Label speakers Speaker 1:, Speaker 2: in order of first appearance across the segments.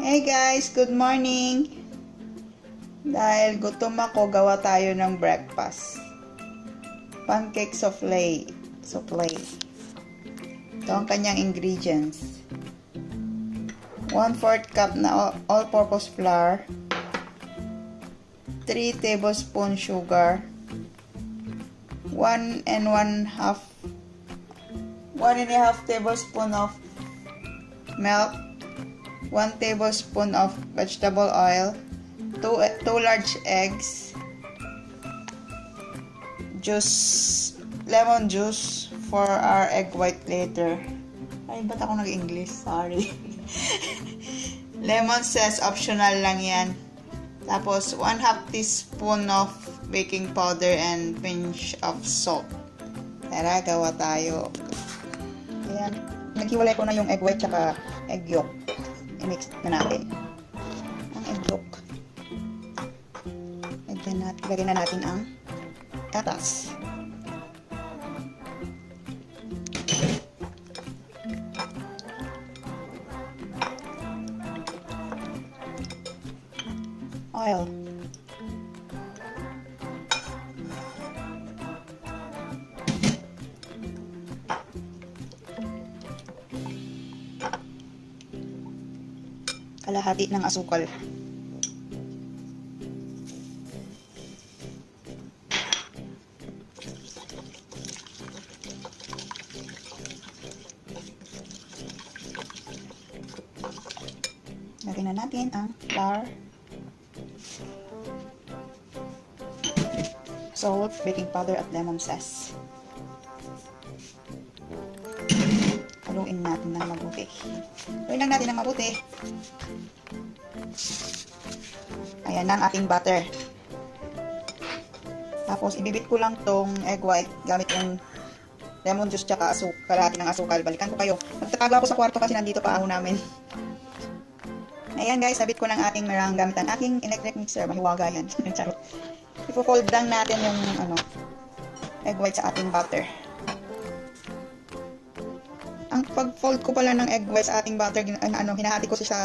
Speaker 1: Hey guys, good morning! Dahil gutom ako, gawa tayo ng breakfast. Pancake souffle. Ito ang kanyang ingredients. 1/4 cup na all-purpose flour. 3 tablespoon sugar. 1 and 1/2 tablespoon of milk. 1 tablespoon of vegetable oil, 2 large eggs, lemon juice for our egg white later. Ay, ba't ako nag-English? Sorry. Lemon zest, optional lang yan. Tapos, 1/2 teaspoon of baking powder and pinch of salt. Tara, gawa tayo. Ayan. Naghiwalay ko na yung egg white tsaka egg yolk. I-mix na natin ang egg yolk. Lagyan na natin ang gatas. Oil. Kalahati ng asukal. Lagyan na natin ang flour, salt, baking powder at lemon zest. Haluin natin ng mabuti. Haluin lang natin ng mabuti. Ayan na ang ating butter. Tapos, ibibit ko lang tong egg white gamit yung lemon juice tsaka kalahati ng asukal. Balikan ko kayo. Magtatago ako sa kwarto kasi nandito pa ako namin. Ayan guys, sabit ko ng ating meringue gamit ang aking electric mixer. Mahiwaga yan. Ipo-fold lang natin yung egg white sa ating butter. Ang pag-fold ko pala ng egg white sa ating butter, hinahati ko siya sa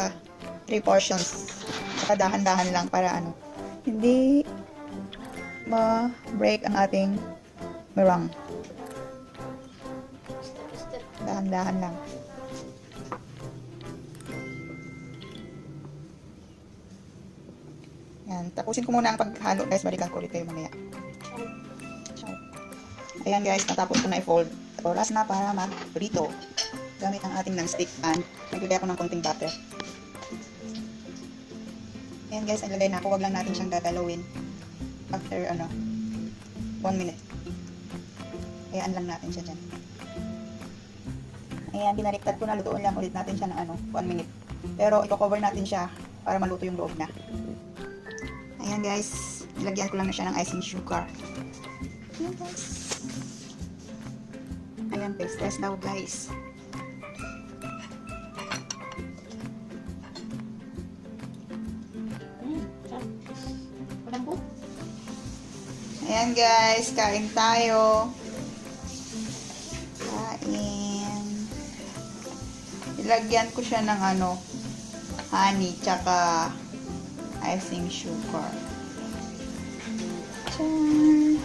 Speaker 1: 3 portions. Saka dahan-dahan lang para hindi ma-break ang ating meringue. Dahan-dahan lang. Yan, tapusin ko muna ang paghalo guys, balikan ko ulit kayo mamaya. Ayan guys, natapos ko na i-fold. Oras na para mag-prito. Gamit ang ating non-stick pan. Naglagay ako ng konting butter. Ayan guys, nilagay na ako. Huwag lang natin siyang gagalawin. After 1 minute. Hayaan lang natin siya dyan. Ayan, binaliktad ko na. Lutuin lang ulit natin siya ng 1 minute. Pero i-cover natin siya para maluto yung loob na. Ayan guys, nilagyan ko lang na siya ng icing sugar. Ayan guys. Ayan, paste daw guys. Ayan guys, kain tayo. Kain. Ilagyan ko siya ng honey tsaka icing sugar. Tiyaan.